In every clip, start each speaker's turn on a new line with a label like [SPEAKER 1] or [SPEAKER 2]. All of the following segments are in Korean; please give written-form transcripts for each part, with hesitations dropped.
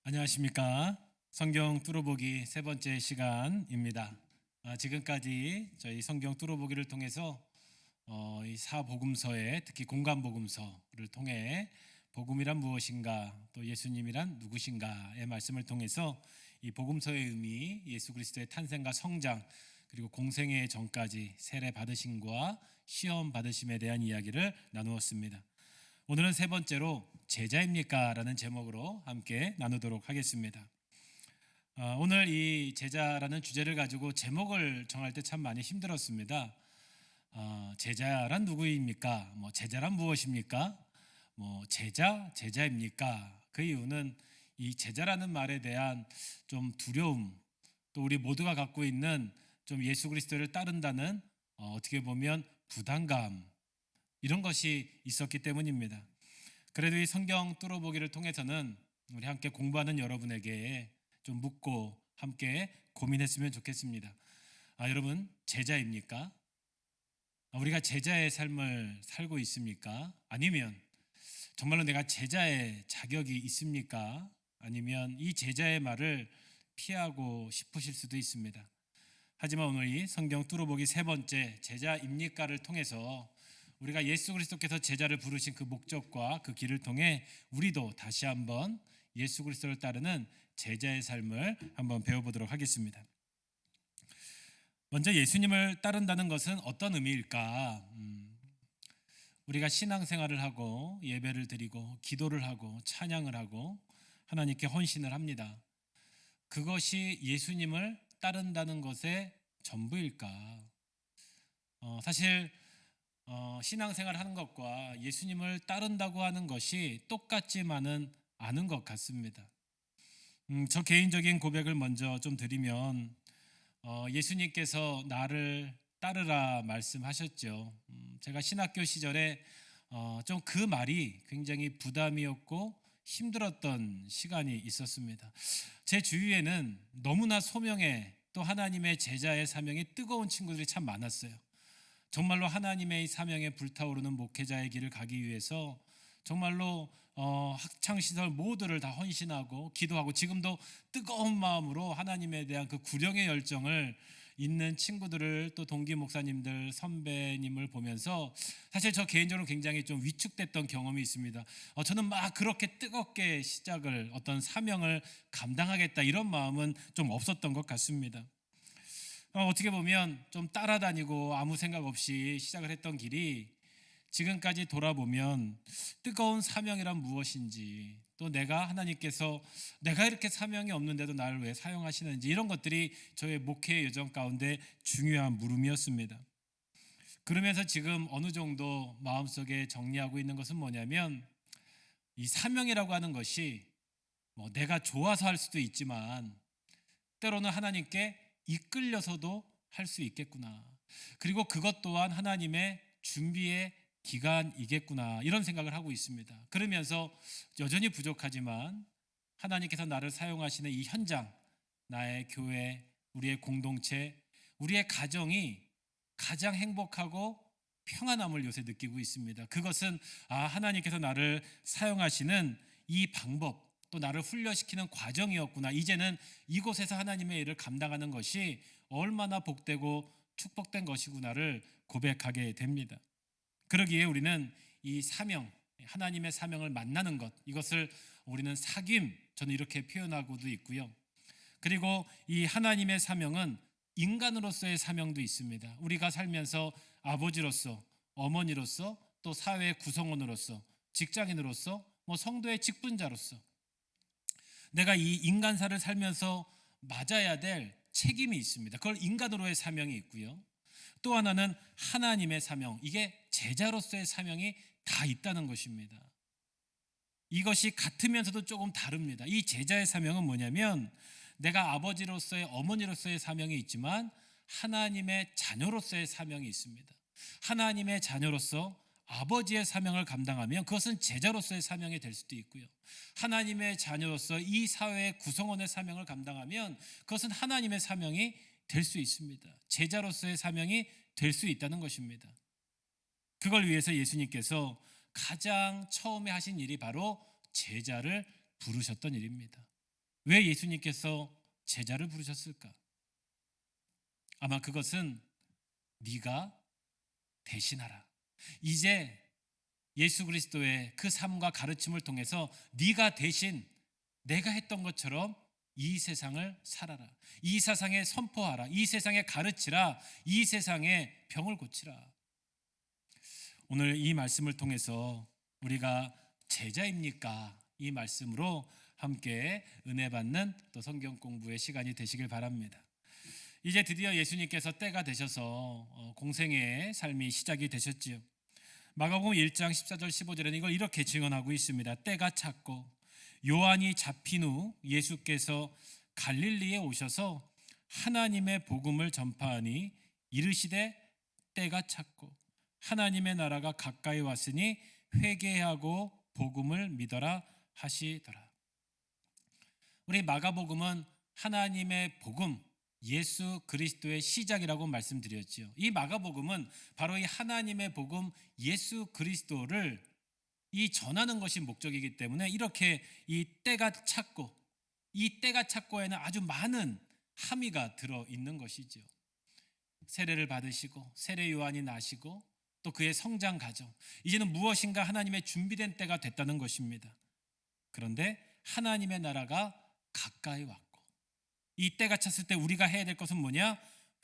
[SPEAKER 1] 안녕하십니까. 성경 뚫어보기 세 번째 시간입니다. 지금까지 저희 성경 뚫어보기를 통해서 이 사복음서에 특히 공간복음서를 통해 복음이란 무엇인가 또 예수님이란 누구신가의 말씀을 통해서 이 복음서의 의미, 예수 그리스도의 탄생과 성장 그리고 공생애 전까지 세례 받으심과 시험 받으심에 대한 이야기를 나누었습니다. 오늘은 세 번째로 제자입니까? 라는 제목으로 함께 나누도록 하겠습니다. 오늘 이 제자라는 주제를 가지고 제목을 정할 때 참 많이 힘들었습니다. 제자란 누구입니까? 제자란 무엇입니까? 제자입니까? 그 이유는 이 제자라는 말에 대한 좀 두려움, 또 우리 모두가 갖고 있는 좀 예수 그리스도를 따른다는 어떻게 보면 부담감, 이런 것이 있었기 때문입니다. 그래도 이 성경 뚫어보기를 통해서는 우리 함께 공부하는 여러분에게 좀 묻고 함께 고민했으면 좋겠습니다. 여러분, 제자입니까? 우리가 제자의 삶을 살고 있습니까? 아니면 정말로 내가 제자의 자격이 있습니까? 아니면 이 제자의 말을 피하고 싶으실 수도 있습니다. 하지만 오늘 이 성경 뚫어보기 세 번째 제자입니까를 통해서 우리가 예수 그리스도께서 제자를 부르신 그 목적과 그 길을 통해 우리도 다시 한번 예수 그리스도를 따르는 제자의 삶을 한번 배워보도록 하겠습니다. 먼저 예수님을 따른다는 것은 어떤 의미일까? 우리가 신앙생활을 하고 예배를 드리고 기도를 하고 찬양을 하고 하나님께 헌신을 합니다. 그것이 예수님을 따른다는 것의 전부일까? 사실 신앙생활을 하는 것과 예수님을 따른다고 하는 것이 똑같지만은 않은 것 같습니다. 저 개인적인 고백을 먼저 좀 드리면 예수님께서 나를 따르라 말씀하셨죠. 제가 신학교 시절에 좀 그 말이 굉장히 부담이었고 힘들었던 시간이 있었습니다. 제 주위에는 너무나 소명의 또 하나님의 제자의 사명이 뜨거운 친구들이 참 많았어요. 정말로 하나님의 사명에 불타오르는 목회자의 길을 가기 위해서 정말로 학창시절 모두를 다 헌신하고 기도하고 지금도 뜨거운 마음으로 하나님에 대한 그 구령의 열정을 있는 친구들을 또 동기 목사님들 선배님을 보면서 사실 저 개인적으로 굉장히 좀 위축됐던 경험이 있습니다. 저는 막 그렇게 뜨겁게 시작을 어떤 사명을 감당하겠다 이런 마음은 좀 없었던 것 같습니다. 어떻게 보면 좀 따라다니고 아무 생각 없이 시작을 했던 길이 지금까지 돌아보면 뜨거운 사명이란 무엇인지 또 내가 하나님께서 내가 이렇게 사명이 없는데도 나를 왜 사용하시는지 이런 것들이 저의 목회의 여정 가운데 중요한 물음이었습니다. 그러면서 지금 어느 정도 마음속에 정리하고 있는 것은 뭐냐면 이 사명이라고 하는 것이 내가 좋아서 할 수도 있지만 때로는 하나님께 이끌려서도 할 수 있겠구나. 그리고 그것 또한 하나님의 준비의 기간이겠구나. 이런 생각을 하고 있습니다. 그러면서 여전히 부족하지만 하나님께서 나를 사용하시는 이 현장, 나의 교회, 우리의 공동체, 우리의 가정이 가장 행복하고 평안함을 요새 느끼고 있습니다. 그것은 하나님께서 나를 사용하시는 이 방법, 또 나를 훈련시키는 과정이었구나. 이제는 이곳에서 하나님의 일을 감당하는 것이 얼마나 복되고 축복된 것이구나를 고백하게 됩니다. 그러기에 우리는 이 사명, 하나님의 사명을 만나는 것, 이것을 우리는 사귐, 저는 이렇게 표현하고도 있고요. 그리고 이 하나님의 사명은 인간으로서의 사명도 있습니다. 우리가 살면서 아버지로서, 어머니로서, 또 사회의 구성원으로서, 직장인으로서, 성도의 직분자로서 내가 이 인간사를 살면서 맞아야 될 책임이 있습니다. 그걸 인간으로의 사명이 있고요. 또 하나는 하나님의 사명, 이게 제자로서의 사명이 다 있다는 것입니다. 이것이 같으면서도 조금 다릅니다. 이 제자의 사명은 뭐냐면 내가 아버지로서의 어머니로서의 사명이 있지만 하나님의 자녀로서의 사명이 있습니다. 하나님의 자녀로서 아버지의 사명을 감당하면 그것은 제자로서의 사명이 될 수도 있고요. 하나님의 자녀로서 이 사회의 구성원의 사명을 감당하면 그것은 하나님의 사명이 될 수 있습니다. 제자로서의 사명이 될 수 있다는 것입니다. 그걸 위해서 예수님께서 가장 처음에 하신 일이 바로 제자를 부르셨던 일입니다. 왜 예수님께서 제자를 부르셨을까? 아마 그것은 네가 대신하라. 이제 예수 그리스도의 그 삶과 가르침을 통해서 네가 대신 내가 했던 것처럼 이 세상을 살아라. 이 세상에 선포하라. 이 세상에 가르치라. 이 세상에 병을 고치라. 오늘 이 말씀을 통해서 우리가 제자입니까? 이 말씀으로 함께 은혜 받는 또 성경 공부의 시간이 되시길 바랍니다. 이제 드디어 예수님께서 때가 되셔서 공생애의 삶이 시작이 되셨지요. 마가복음 1장 14절 15절에는 이걸 이렇게 증언하고 있습니다. 때가 찼고 요한이 잡힌 후 예수께서 갈릴리에 오셔서 하나님의 복음을 전파하니 이르시되 때가 찼고 하나님의 나라가 가까이 왔으니 회개하고 복음을 믿어라 하시더라. 우리 마가복음은 하나님의 복음, 예수 그리스도의 시작이라고 말씀드렸지요. 이 마가복음은 바로 이 하나님의 복음, 예수 그리스도를 이 전하는 것이 목적이기 때문에 이렇게 이 때가 찼고, 이 때가 찼고에는 아주 많은 함의가 들어 있는 것이죠. 세례를 받으시고 세례 요한이 나시고 또 그의 성장 과정, 이제는 무엇인가 하나님의 준비된 때가 됐다는 것입니다. 그런데 하나님의 나라가 가까이 왔고, 이 때가 찼을 때 우리가 해야 될 것은 뭐냐?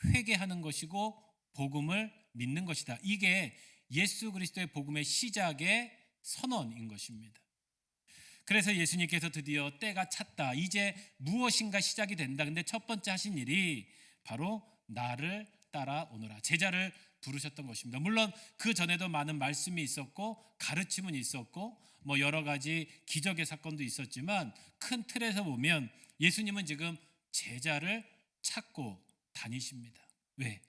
[SPEAKER 1] 회개하는 것이고 복음을 믿는 것이다. 이게 예수 그리스도의 복음의 시작의 선언인 것입니다. 그래서 예수님께서 드디어 때가 찼다, 이제 무엇인가 시작이 된다. 근데 첫 번째 하신 일이 바로 나를 따라오너라, 제자를 부르셨던 것입니다. 물론 그 전에도 많은 말씀이 있었고 가르침은 있었고 뭐 여러 가지 기적의 사건도 있었지만 큰 틀에서 보면 예수님은 지금 제자를 찾고 다니십니다. 왜?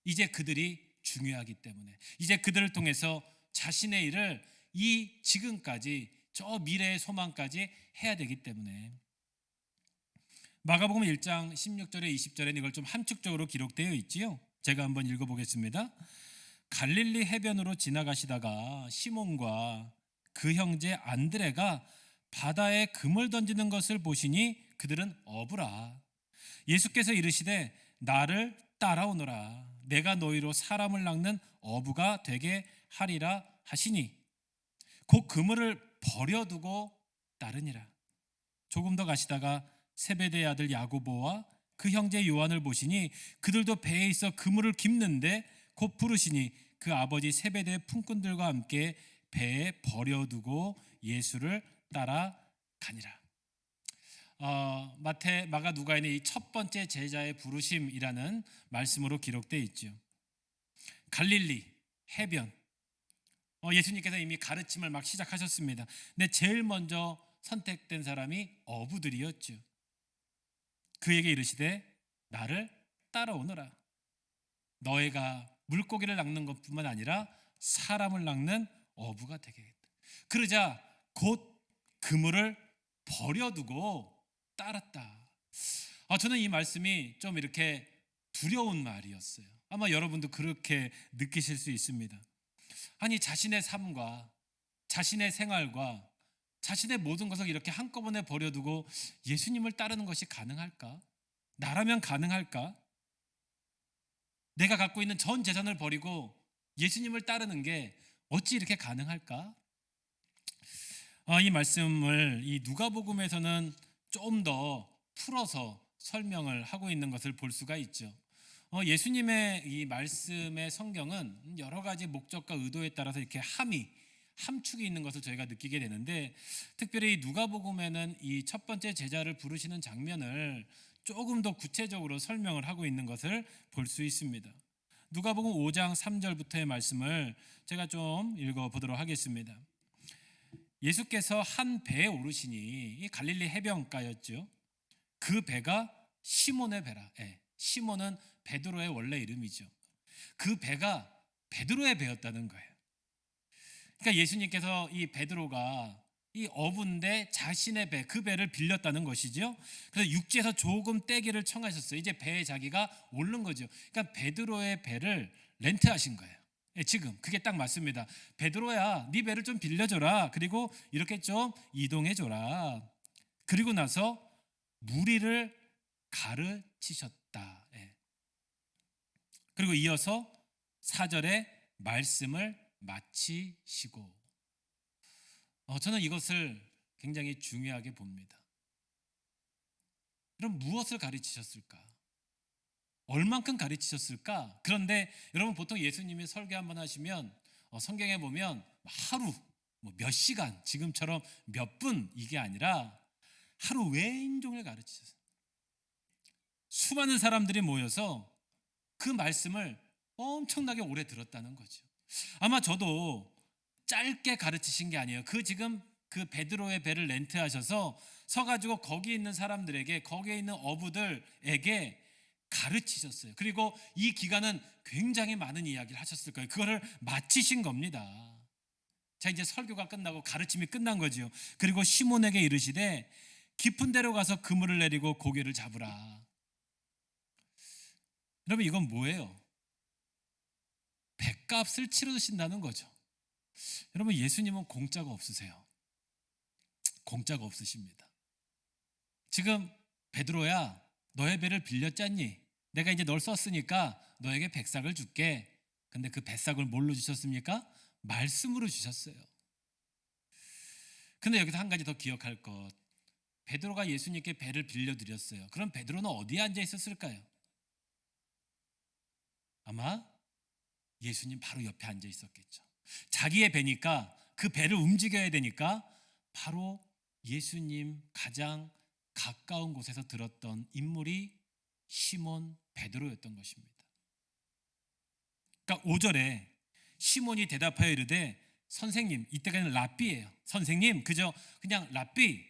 [SPEAKER 1] 이제 그들이 중요하기 때문에, 이제 그들을 통해서 자신의 일을 이 지금까지 저 미래의 소망까지 해야 되기 때문에. 마가복음 1장 16절에 20절에는 이걸 좀 함축적으로 기록되어 있지요. 제가 한번 읽어보겠습니다. 갈릴리 해변으로 지나가시다가 시몬과 그 형제 안드레가 바다에 금을 던지는 것을 보시니 그들은 어부라. 예수께서 이르시되 나를 따라오너라, 내가 너희로 사람을 낚는 어부가 되게 하리라 하시니 곧 그물을 버려두고 따르니라. 조금 더 가시다가 세베대의 아들 야고보와 그 형제 요한을 보시니 그들도 배에 있어 그물을 깁는데 곧 부르시니 그 아버지 세베대의 품꾼들과 함께 배에 버려두고 예수를 따라가니라. 마태, 마가, 누가에는 이 첫 번째 제자의 부르심이라는 말씀으로 기록되어 있죠. 갈릴리 해변, 예수님께서 이미 가르침을 막 시작하셨습니다. 근데 제일 먼저 선택된 사람이 어부들이었죠. 그에게 이르시되 나를 따라오너라, 너희가 물고기를 낚는 것뿐만 아니라 사람을 낚는 어부가 되겠다. 그러자 곧 그물을 버려두고 따랐다. 저는 이 말씀이 좀 이렇게 두려운 말이었어요. 아마 여러분도 그렇게 느끼실 수 있습니다. 아니, 자신의 삶과 자신의 생활과 자신의 모든 것을 이렇게 한꺼번에 버려두고 예수님을 따르는 것이 가능할까? 나라면 가능할까? 내가 갖고 있는 전 재산을 버리고 예수님을 따르는 게 어찌 이렇게 가능할까? 이 말씀을 이 누가복음에서는 좀 더 풀어서 설명을 하고 있는 것을 볼 수가 있죠. 예수님의 이 말씀의 성경은 여러 가지 목적과 의도에 따라서 이렇게 함축이 있는 것을 저희가 느끼게 되는데, 특별히 누가복음에는 이 첫 번째 제자를 부르시는 장면을 조금 더 구체적으로 설명을 하고 있는 것을 볼 수 있습니다. 누가복음 5장 3절부터의 말씀을 제가 좀 읽어보도록 하겠습니다. 예수께서 한 배에 오르시니, 이 갈릴리 해변가였죠. 그 배가 시몬의 배라. 시몬은 베드로의 원래 이름이죠. 그 배가 베드로의 배였다는 거예요. 그러니까 예수님께서 이 베드로가 이 어부인데 자신의 배, 그 배를 빌렸다는 것이죠. 그래서 육지에서 조금 떼기를 청하셨어요. 이제 배에 자기가 오른 거죠. 그러니까 베드로의 배를 렌트하신 거예요. 지금 그게 딱 맞습니다. 베드로야, 네 배를 좀 빌려줘라. 그리고 이렇게 좀 이동해줘라. 그리고 나서 무리를 가르치셨다. 예. 그리고 이어서 4절에 말씀을 마치시고, 저는 이것을 굉장히 중요하게 봅니다. 그럼 무엇을 가르치셨을까? 얼만큼 가르치셨을까? 그런데 여러분, 보통 예수님이 설교 한번 하시면 성경에 보면 하루, 몇 시간, 지금처럼 몇 분, 이게 아니라 하루 왼종일 가르치셨어요. 수많은 사람들이 모여서 그 말씀을 엄청나게 오래 들었다는 거죠. 아마 저도 짧게 가르치신 게 아니에요. 지금 그 베드로의 배를 렌트하셔서 서가지고 거기 있는 사람들에게, 거기에 있는 어부들에게 가르치셨어요. 그리고 이 기간은 굉장히 많은 이야기를 하셨을 거예요. 그거를 마치신 겁니다. 자, 이제 설교가 끝나고 가르침이 끝난 거죠. 그리고 시몬에게 이르시되 깊은 데로 가서 그물을 내리고 고기를 잡으라. 여러분, 이건 뭐예요? 배값을 치르신다는 거죠. 여러분, 예수님은 공짜가 없으세요. 공짜가 없으십니다. 지금 베드로야, 너의 배를 빌렸잖니? 내가 이제 널 썼으니까 너에게 백삭을 줄게. 근데 그 백삭을 뭘로 주셨습니까? 말씀으로 주셨어요. 근데 여기서 한 가지 더 기억할 것. 베드로가 예수님께 배를 빌려드렸어요. 그럼 베드로는 어디에 앉아 있었을까요? 아마 예수님 바로 옆에 앉아 있었겠죠. 자기의 배니까, 그 배를 움직여야 되니까 바로 예수님 가장 가까운 곳에서 들었던 인물이 시몬 베드로였던 것입니다. 그러니까 5절에 시몬이 대답하여 이르되 선생님, 이때까지는 랍비예요. 선생님, 그냥 랍비,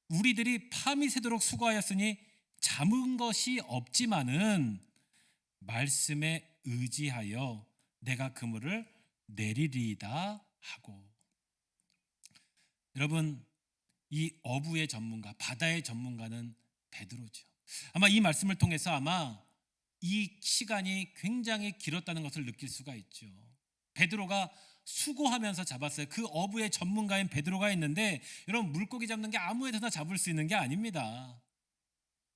[SPEAKER 1] 우리들이 밤이 새도록 수고하였으니 잠은 것이 없지만은 말씀에 의지하여 내가 그물을 내리리이다 하고. 여러분, 이 어부의 전문가, 바다의 전문가는 베드로죠. 아마 이 말씀을 통해서 아마 이 시간이 굉장히 길었다는 것을 느낄 수가 있죠. 베드로가 수고하면서 잡았어요. 그 어부의 전문가인 베드로가 있는데, 여러분, 물고기 잡는 게 아무에서나 잡을 수 있는 게 아닙니다.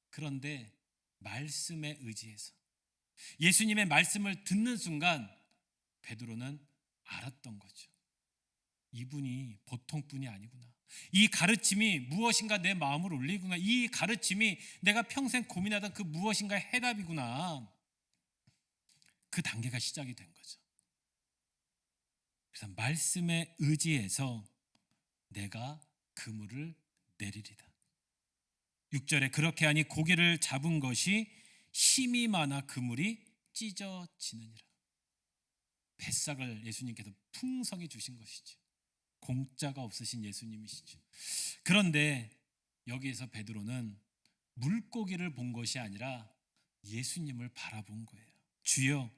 [SPEAKER 1] 그런데 말씀에 의지해서 예수님의 말씀을 듣는 순간 베드로는 알았던 거죠. 이분이 보통 분이 아니구나. 이 가르침이 무엇인가 내 마음을 울리구나. 이 가르침이 내가 평생 고민하던 그 무엇인가의 해답이구나. 그 단계가 시작이 된 거죠. 그래서 말씀에 의지해서 내가 그물을 내리리다. 6절에 그렇게 하니 고기를 잡은 것이 힘이 많아 그물이 찢어지느니라. 뱃삭을 예수님께서 풍성히 주신 것이죠. 공짜가 없으신 예수님이시죠. 그런데 여기에서 베드로는 물고기를 본 것이 아니라 예수님을 바라본 거예요. 주여,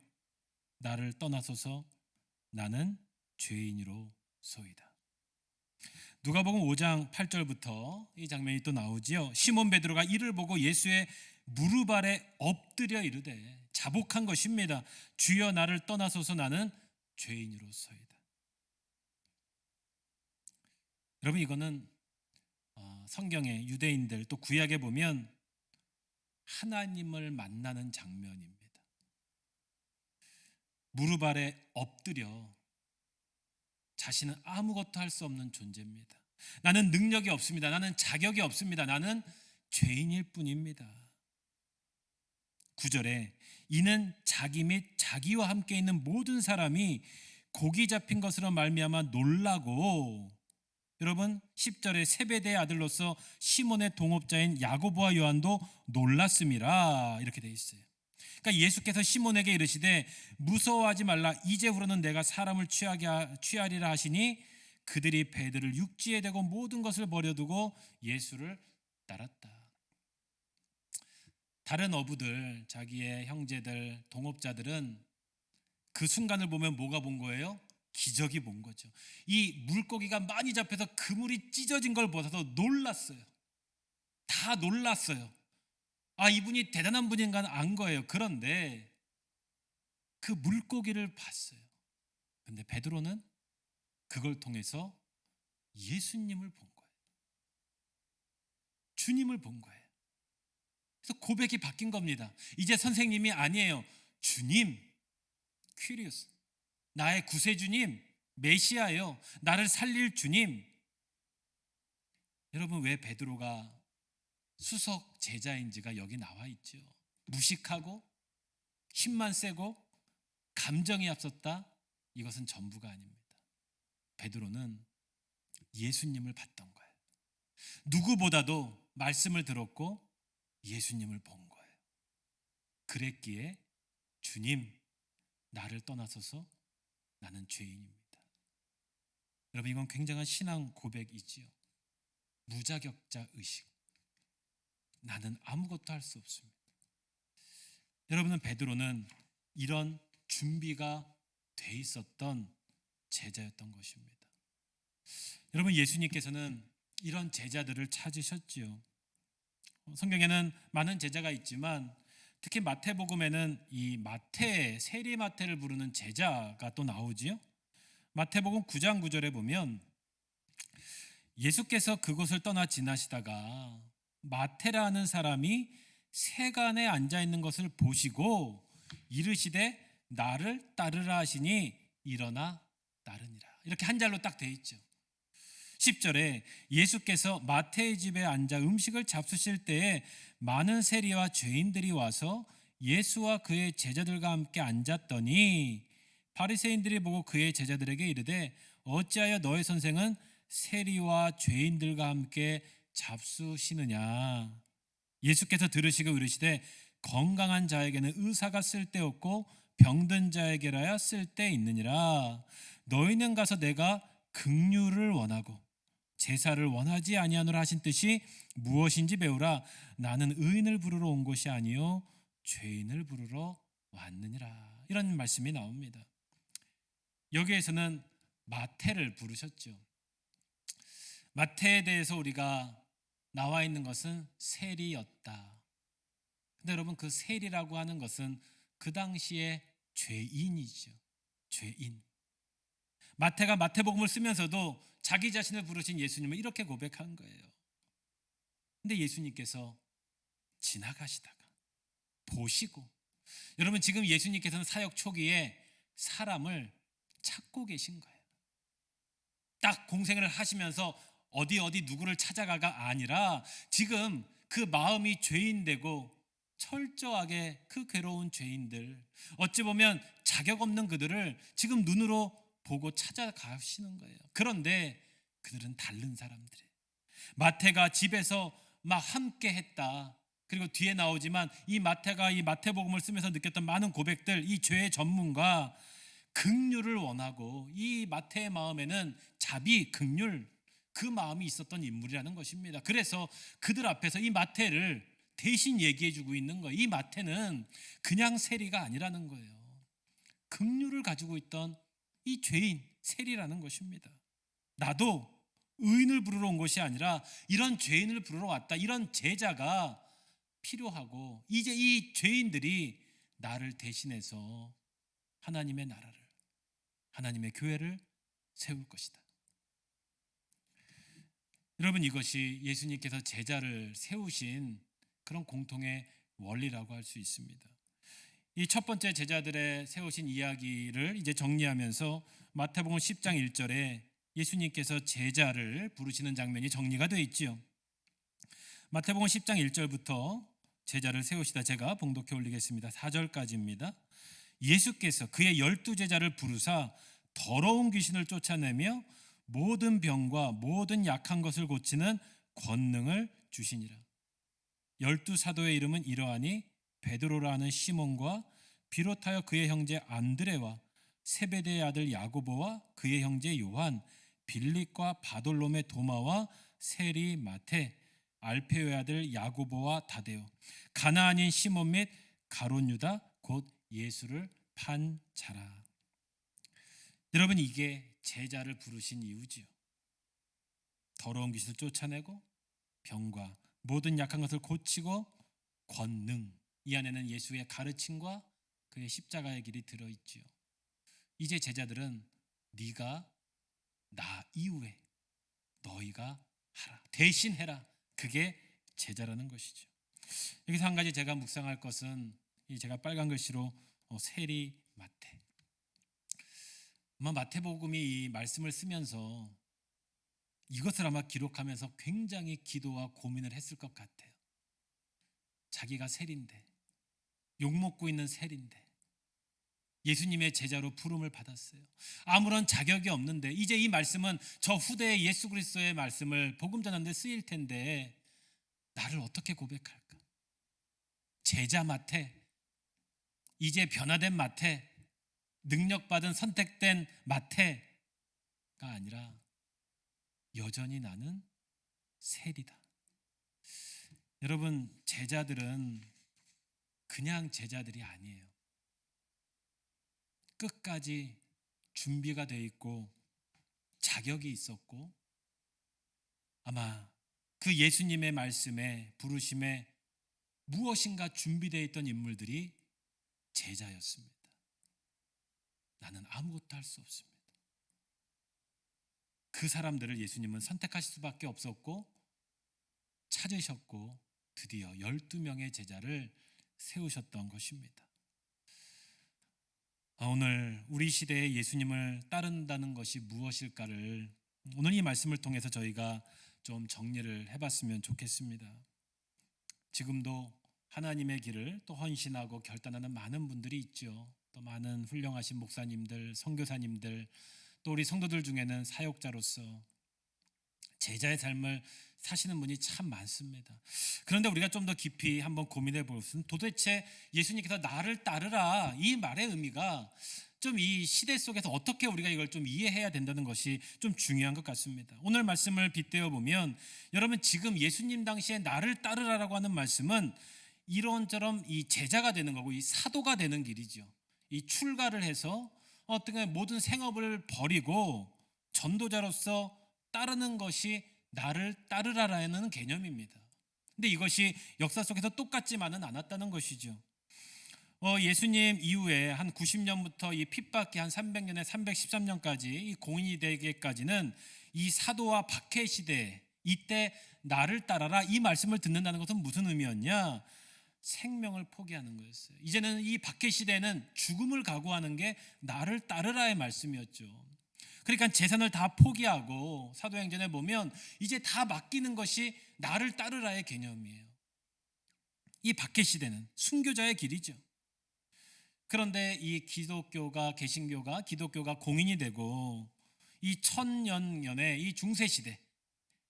[SPEAKER 1] 나를 떠나소서, 나는 죄인으로소이다. 누가복음 5장 8절부터 이 장면이 또 나오지요. 시몬 베드로가 이를 보고 예수의 무릎 아래 엎드려 이르되, 자복한 것입니다. 주여, 나를 떠나소서, 나는 죄인으로소이다. 여러분, 이거는 성경의 유대인들, 또 구약에 보면 하나님을 만나는 장면입니다. 무릎 아래 엎드려 자신은 아무것도 할 수 없는 존재입니다. 나는 능력이 없습니다. 나는 자격이 없습니다. 나는 죄인일 뿐입니다. 9절에 이는 자기 및 자기와 함께 있는 모든 사람이 고기 잡힌 것으로 말미암아 놀라고, 여러분 10절에 세베대의 아들로서 시몬의 동업자인 야고보와 요한도 놀랐음이라, 이렇게 되어 있어요. 그러니까 예수께서 시몬에게 이르시되 무서워하지 말라, 이제후로는 내가 사람을 취하리라 하시니 그들이 배들을 육지에 대고 모든 것을 버려두고 예수를 따랐다. 다른 어부들, 자기의 형제들, 동업자들은 그 순간을 보면 뭐가 본 거예요? 기적이 본 거죠. 이 물고기가 많이 잡혀서 그물이 찢어진 걸 보셔서 놀랐어요. 다 놀랐어요. 아, 이분이 대단한 분인가 안 거예요. 그런데 그 물고기를 봤어요. 근데 베드로는 그걸 통해서 예수님을 본 거예요. 주님을 본 거예요. 그래서 고백이 바뀐 겁니다. 이제 선생님이 아니에요. 주님, 퀴리오스, 나의 구세주님, 메시아요, 나를 살릴 주님. 여러분, 왜 베드로가 수석 제자인지가 여기 나와 있죠. 무식하고 힘만 세고 감정이 앞섰다, 이것은 전부가 아닙니다. 베드로는 예수님을 봤던 거예요. 누구보다도 말씀을 들었고 예수님을 본 거예요. 그랬기에 주님, 나를 떠나소서, 나는 죄인입니다. 여러분, 이건 굉장한 신앙 고백이지요. 무자격자 의식. 나는 아무것도 할 수 없습니다. 여러분은, 베드로는 이런 준비가 돼 있었던 제자였던 것입니다. 여러분, 예수님께서는 이런 제자들을 찾으셨지요. 성경에는 많은 제자가 있지만 특히 마태복음에는 이 마태, 세리 마태를 부르는 제자가 또 나오지요. 마태복음 9장 9절에 보면 예수께서 그곳을 떠나 지나시다가 마태라는 사람이 세간에 앉아 있는 것을 보시고 이르시되 나를 따르라 하시니 일어나 따르니라. 이렇게 한 잘로 딱 돼 있죠. 10절에 예수께서 마태의 집에 앉아 음식을 잡수실 때에 많은 세리와 죄인들이 와서 예수와 그의 제자들과 함께 앉았더니 바리새인들이 보고 그의 제자들에게 이르되 어찌하여 너의 선생은 세리와 죄인들과 함께 잡수시느냐. 예수께서 들으시고 이르시되 건강한 자에게는 의사가 쓸데없고 병든 자에게라야 쓸데 있느니라. 너희는 가서 내가 긍휼을 원하고 제사를 원하지 아니하노라 하신 뜻이 무엇인지 배우라. 나는 의인을 부르러 온 것이 아니요 죄인을 부르러 왔느니라. 이런 말씀이 나옵니다. 여기에서는 마태를 부르셨죠. 마태에 대해서 우리가 나와 있는 것은 세리였다. 근데 여러분, 그 세리라고 하는 것은 그 당시에 죄인이죠. 죄인. 마태가 마태복음을 쓰면서도 자기 자신을 부르신 예수님을 이렇게 고백한 거예요. 근데 예수님께서 지나가시다가 보시고, 여러분, 지금 예수님께서는 사역 초기에 사람을 찾고 계신 거예요. 딱 공생을 하시면서 어디 누구를 찾아가가 아니라 지금 그 마음이 죄인되고 철저하게 그 괴로운 죄인들, 어찌 보면 자격 없는 그들을 지금 눈으로 보고 찾아가시는 거예요. 그런데 그들은 다른 사람들이에요. 마태가 집에서 막 함께 했다. 그리고 뒤에 나오지만 이 마태가 이 마태복음을 쓰면서 느꼈던 많은 고백들, 이 죄의 전문가, 긍휼을 원하고 이 마태의 마음에는 자비, 긍휼, 그 마음이 있었던 인물이라는 것입니다. 그래서 그들 앞에서 이 마태를 대신 얘기해주고 있는 거예요. 이 마태는 그냥 세리가 아니라는 거예요. 긍휼을 가지고 있던 이 죄인, 세리라는 것입니다. 나도 의인을 부르러 온 것이 아니라 이런 죄인을 부르러 왔다. 이런 제자가 필요하고 이제 이 죄인들이 나를 대신해서 하나님의 나라를, 하나님의 교회를 세울 것이다. 여러분, 이것이 예수님께서 제자를 세우신 그런 공통의 원리라고 할 수 있습니다. 이 첫 번째 제자들의 세우신 이야기를 이제 정리하면서 마태복음 10장 1절에 예수님께서 제자를 부르시는 장면이 정리가 되어 있지요. 마태복음 10장 1절부터 제자를 세우시다 제가 봉독해 올리겠습니다. 4절까지입니다. 예수께서 그의 12제자를 부르사 더러운 귀신을 쫓아내며 모든 병과 모든 약한 것을 고치는 권능을 주시니라. 12사도의 이름은 이러하니 베드로라 하는 시몬과 비롯하여 그의 형제 안드레와 세베대의 아들 야고보와 그의 형제 요한, 빌립과 바돌롬의 도마와 세리 마테, 알페오의 아들 야고보와 다데오, 가나안인 시몬 및 가룟 유다 곧 예수를 판 자라. 여러분, 이게 제자를 부르신 이유지요. 더러운 귀신을 쫓아내고 병과 모든 약한 것을 고치고 권능, 이 안에는 예수의 가르침과 그의 십자가의 길이 들어있지요. 이제 제자들은 네가 나 이후에 너희가 하라, 대신 해라. 그게 제자라는 것이죠. 여기서 한 가지 제가 묵상할 것은 이 제가 빨간 글씨로 세리 마태. 아마 마태복음이 이 말씀을 쓰면서 이것을 아마 기록하면서 굉장히 기도와 고민을 했을 것 같아요. 자기가 세리인데, 욕먹고 있는 세리인데 예수님의 제자로 부름을 받았어요. 아무런 자격이 없는데 이제 이 말씀은 저 후대의 예수 그리스도의 말씀을 복음 전하는 데 쓰일 텐데 나를 어떻게 고백할까? 제자 마태, 이제 변화된 마태, 능력받은 선택된 마태가 아니라 여전히 나는 세리다. 여러분, 제자들은 그냥 제자들이 아니에요. 끝까지 준비가 돼 있고 자격이 있었고 아마 그 예수님의 말씀에 부르심에 무엇인가 준비되어 있던 인물들이 제자였습니다. 나는 아무것도 할 수 없습니다. 그 사람들을 예수님은 선택하실 수밖에 없었고 찾으셨고 드디어 12명의 제자를 세우셨던 것입니다. 오늘 우리 시대에 예수님을 따른다는 것이 무엇일까를 오늘 이 말씀을 통해서 저희가 좀 정리를 해봤으면 좋겠습니다. 지금도 하나님의 길을 또 헌신하고 결단하는 많은 분들이 있죠. 또 많은 훌륭하신 목사님들, 선교사님들, 또 우리 성도들 중에는 사역자로서 제자의 삶을 사시는 분이 참 많습니다. 그런데 우리가 좀 더 깊이 한번 고민해 볼 것은 도대체 예수님께서 나를 따르라 이 말의 의미가 좀 이 시대 속에서 어떻게 우리가 이걸 좀 이해해야 된다는 것이 좀 중요한 것 같습니다. 오늘 말씀을 빗대어 보면 여러분 지금 예수님 당시에 나를 따르라라고 하는 말씀은 이런저런 이 제자가 되는 거고 이 사도가 되는 길이죠. 이 출가를 해서 어떻게 모든 생업을 버리고 전도자로서 따르는 것이 나를 따르라라는 개념입니다. 근데 이것이 역사 속에서 똑같지만은 않았다는 것이죠. 예수님 이후에 한 90년부터 이 핍박이 한 300년에 313년까지 이 공인이 되기까지는 이 사도와 박해 시대 이때 나를 따라라 이 말씀을 듣는다는 것은 무슨 의미였냐? 생명을 포기하는 거였어요. 이제는 이 박해 시대에는 죽음을 각오하는 게 나를 따르라의 말씀이었죠. 그러니까 재산을 다 포기하고 사도행전에 보면 이제 다 맡기는 것이 나를 따르라의 개념이에요. 이 박해 시대는 순교자의 길이죠. 그런데 이 기독교가 개신교가 기독교가 공인이 되고 이 천년년의 이 중세 시대,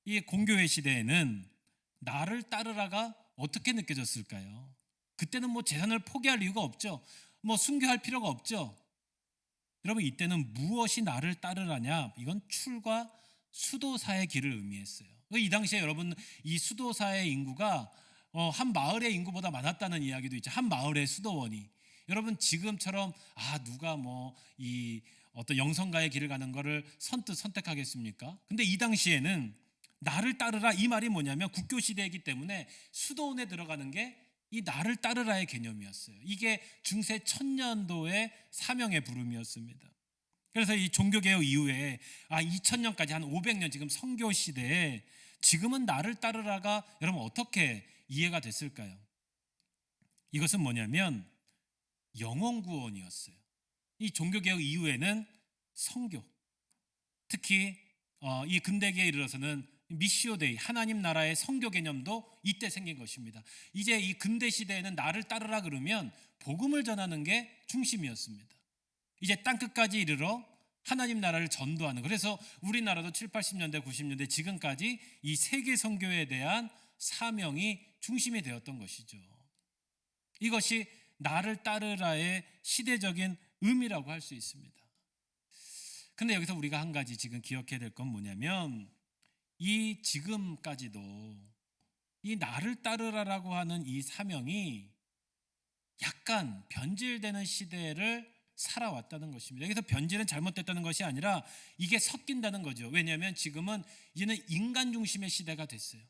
[SPEAKER 1] 이 공교회 시대에는 나를 따르라가 어떻게 느껴졌을까요? 그때는 뭐 재산을 포기할 이유가 없죠. 뭐 순교할 필요가 없죠. 여러분 이때는 무엇이 나를 따르라냐? 이건 출과 수도사의 길을 의미했어요. 이 당시에 여러분 이 수도사의 인구가 한 마을의 인구보다 많았다는 이야기도 있죠. 한 마을의 수도원이. 여러분 지금처럼 누가 뭐 이 어떤 영성가의 길을 가는 거를 선뜻 선택하겠습니까? 근데 이 당시에는 나를 따르라 이 말이 뭐냐면 국교 시대이기 때문에 수도원에 들어가는 게 이 나를 따르라의 개념이었어요. 이게 중세 천년도의 사명의 부름이었습니다. 그래서 이 종교개혁 이후에 2000년까지 한 500년 지금 선교 시대에 지금은 나를 따르라가 여러분 어떻게 이해가 됐을까요? 이것은 뭐냐면 영혼 구원이었어요. 이 종교개혁 이후에는 선교, 특히 이 근대기에 이르러서는 미시오데이 하나님 나라의 선교 개념도 이때 생긴 것입니다. 이제 이 근대 시대에는 나를 따르라 그러면 복음을 전하는 게 중심이었습니다. 이제 땅끝까지 이르러 하나님 나라를 전도하는, 그래서 우리나라도 7, 80년대, 90년대 지금까지 이 세계 선교에 대한 사명이 중심이 되었던 것이죠. 이것이 나를 따르라의 시대적인 의미라고 할 수 있습니다. 근데 여기서 우리가 한 가지 지금 기억해야 될 건 뭐냐면 이 지금까지도 이 나를 따르라라고 하는 이 사명이 약간 변질되는 시대를 살아왔다는 것입니다. 여기서 변질은 잘못됐다는 것이 아니라 이게 섞인다는 거죠. 왜냐하면 지금은 이제는 인간 중심의 시대가 됐어요.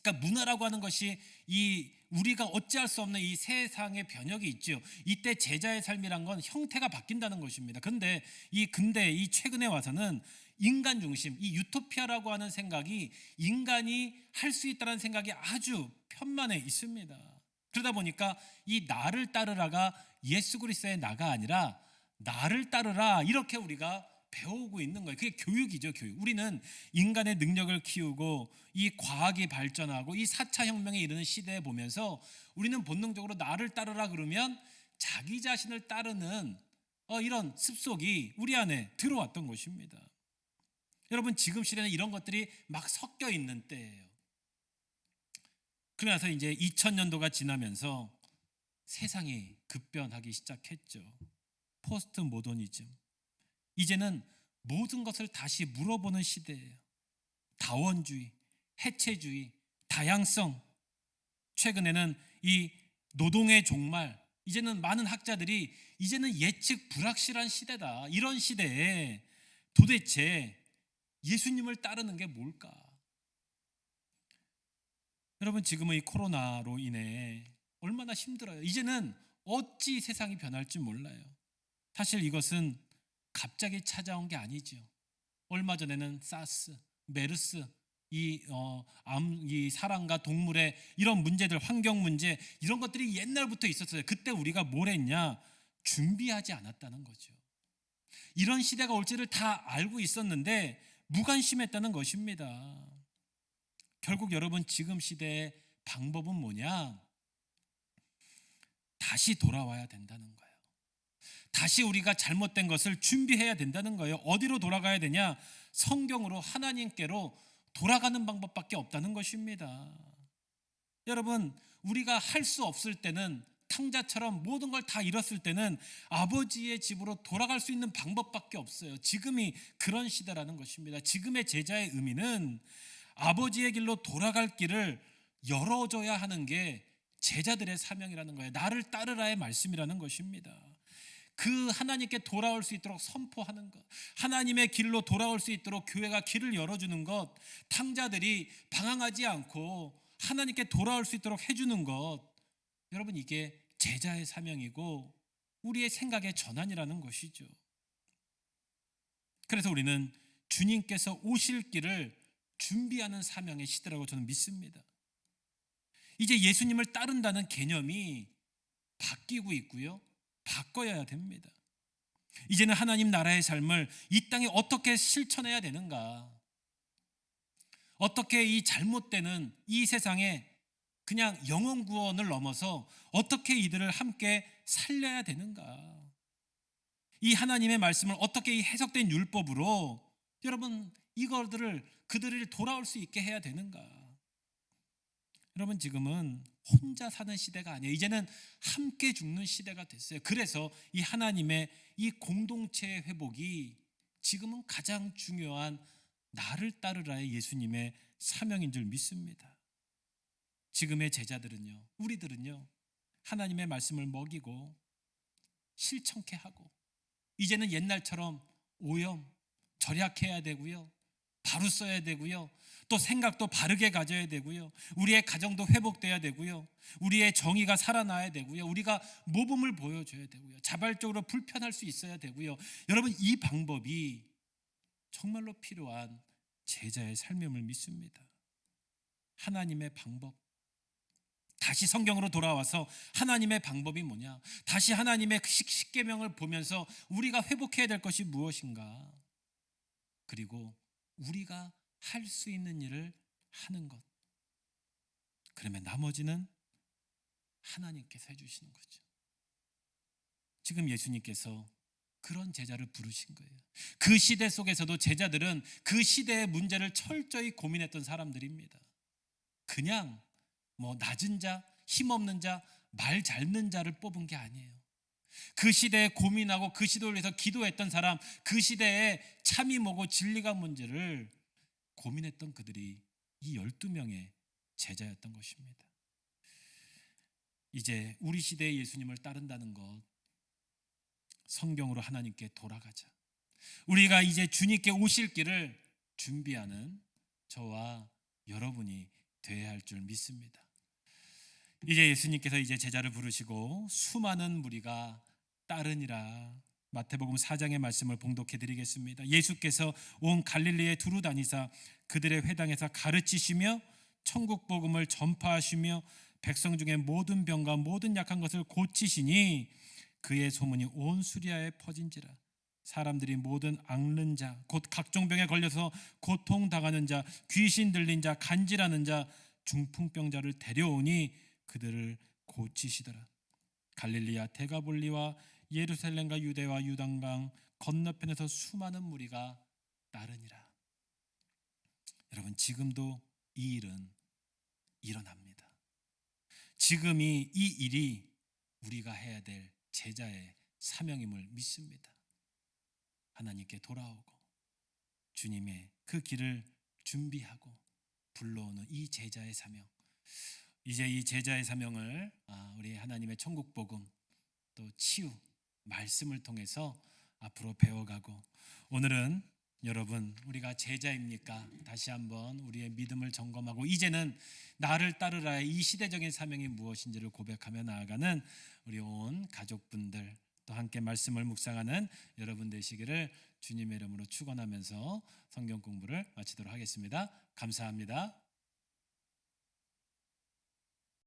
[SPEAKER 1] 그러니까 문화라고 하는 것이 이 우리가 어찌할 수 없는 이 세상의 변혁이 있죠. 이때 제자의 삶이란 건 형태가 바뀐다는 것입니다. 그런데 이 근대 이 최근에 와서는 인간 중심, 이 유토피아라고 하는 생각이 인간이 할 수 있다는 생각이 아주 편만에 있습니다. 그러다 보니까 이 나를 따르라가 예수 그리스도의 나가 아니라 나를 따르라, 이렇게 우리가 배우고 있는 거예요. 그게 교육이죠, 교육. 우리는 인간의 능력을 키우고 이 과학이 발전하고 이 4차 혁명에 이르는 시대에 보면서 우리는 본능적으로 나를 따르라 그러면 자기 자신을 따르는 이런 습속이 우리 안에 들어왔던 것입니다. 여러분, 지금 시대는 이런 것들이 막 섞여 있는 때예요. 그러면서 이제 2000년도가 지나면서 세상이 급변하기 시작했죠. 포스트 모더니즘. 이제는 모든 것을 다시 물어보는 시대예요. 다원주의, 해체주의, 다양성. 최근에는 이 노동의 종말. 이제는 많은 학자들이 이제는 예측 불확실한 시대다. 이런 시대에 도대체 예수님을 따르는 게 뭘까? 여러분, 지금은 이 코로나로 인해 얼마나 힘들어요. 이제는 어찌 세상이 변할지 몰라요. 사실 이것은 갑자기 찾아온 게 아니죠. 얼마 전에는 사스, 메르스, 이 사람과 동물의 이런 문제들, 환경 문제, 이런 것들이 옛날부터 있었어요. 그때 우리가 뭘 했냐? 준비하지 않았다는 거죠. 이런 시대가 올지를 다 알고 있었는데 무관심했다는 것입니다. 결국 여러분, 지금 시대의 방법은 뭐냐? 다시 돌아와야 된다는 거예요. 다시 우리가 잘못된 것을 준비해야 된다는 거예요. 어디로 돌아가야 되냐? 성경으로, 하나님께로 돌아가는 방법밖에 없다는 것입니다. 여러분, 우리가 할 수 없을 때는, 탕자처럼 모든 걸 다 잃었을 때는 아버지의 집으로 돌아갈 수 있는 방법밖에 없어요. 지금이 그런 시대라는 것입니다. 지금의 제자의 의미는 아버지의 길로 돌아갈 길을 열어줘야 하는 게 제자들의 사명이라는 거예요. 나를 따르라의 말씀이라는 것입니다. 그 하나님께 돌아올 수 있도록 선포하는 것, 하나님의 길로 돌아올 수 있도록 교회가 길을 열어주는 것, 탕자들이 방황하지 않고 하나님께 돌아올 수 있도록 해주는 것, 여러분, 이게 제자의 사명이고 우리의 생각의 전환이라는 것이죠. 그래서 우리는 주님께서 오실 길을 준비하는 사명의 시대라고 저는 믿습니다. 이제 예수님을 따른다는 개념이 바뀌고 있고요, 바꿔야 됩니다. 이제는 하나님 나라의 삶을 이 땅에 어떻게 실천해야 되는가? 어떻게 이 잘못되는 이 세상에 그냥 영혼 구원을 넘어서 어떻게 이들을 함께 살려야 되는가? 이 하나님의 말씀을 어떻게 이 해석된 율법으로 여러분 그들을 돌아올 수 있게 해야 되는가? 여러분, 지금은 혼자 사는 시대가 아니에요. 이제는 함께 죽는 시대가 됐어요. 그래서 이 하나님의 이 공동체의 회복이 지금은 가장 중요한 나를 따르라의 예수님의 사명인 줄 믿습니다. 지금의 제자들은요, 우리들은요, 하나님의 말씀을 먹이고 실천케 하고, 이제는 옛날처럼 오염, 절약해야 되고요, 바로 써야 되고요, 또 생각도 바르게 가져야 되고요, 우리의 가정도 회복돼야 되고요, 우리의 정의가 살아나야 되고요, 우리가 모범을 보여줘야 되고요, 자발적으로 불편할 수 있어야 되고요. 여러분, 이 방법이 정말로 필요한 제자의 삶임을 믿습니다. 하나님의 방법, 다시 성경으로 돌아와서 하나님의 방법이 뭐냐, 다시 하나님의 십계명을 보면서 우리가 회복해야 될 것이 무엇인가, 그리고 우리가 할 수 있는 일을 하는 것, 그러면 나머지는 하나님께서 해주시는 거죠. 지금 예수님께서 그런 제자를 부르신 거예요. 그 시대 속에서도 제자들은 그 시대의 문제를 철저히 고민했던 사람들입니다. 그냥 낮은 자, 힘없는 자, 말 잘 듣는 자를 뽑은 게 아니에요. 그 시대에 고민하고 그 시대를 위해서 기도했던 사람, 그 시대에 참이 뭐고 진리가 문제를 고민했던 그들이 이 12명의 제자였던 것입니다. 이제 우리 시대의 예수님을 따른다는 것, 성경으로 하나님께 돌아가자. 우리가 이제 주님께 오실 길을 준비하는 저와 여러분이 되어야 할 줄 믿습니다. 이제 예수님께서 이제 제자를 부르시고 수많은 무리가 따르니라. 마태복음 4장의 말씀을 봉독해 드리겠습니다. 예수께서 온 갈릴리에 두루 다니사 그들의 회당에서 가르치시며 천국 복음을 전파하시며 백성 중에 모든 병과 모든 약한 것을 고치시니 그의 소문이 온 수리아에 퍼진지라. 사람들이 모든 앓는 자, 곧 각종 병에 걸려서 고통당하는 자, 귀신 들린 자, 간질하는 자, 중풍병자를 데려오니 그들을 고치시더라. 갈릴리와 데가볼리와 예루살렘과 유대와 유단강 건너편에서 수많은 무리가 따르니라. 여러분, 지금도 이 일은 일어납니다. 지금이 이 일이 우리가 해야 될 제자의 사명임을 믿습니다. 하나님께 돌아오고 주님의 그 길을 준비하고 불러오는 이 제자의 사명, 이제 이 제자의 사명을 우리 하나님의 천국 복음 또 치유 말씀을 통해서 앞으로 배워가고, 오늘은 여러분, 우리가 제자입니까? 다시 한번 우리의 믿음을 점검하고 이제는 나를 따르라의 이 시대적인 사명이 무엇인지를 고백하며 나아가는 우리 온 가족분들, 또 함께 말씀을 묵상하는 여러분 되시기를 주님의 이름으로 축원하면서 성경 공부를 마치도록 하겠습니다. 감사합니다.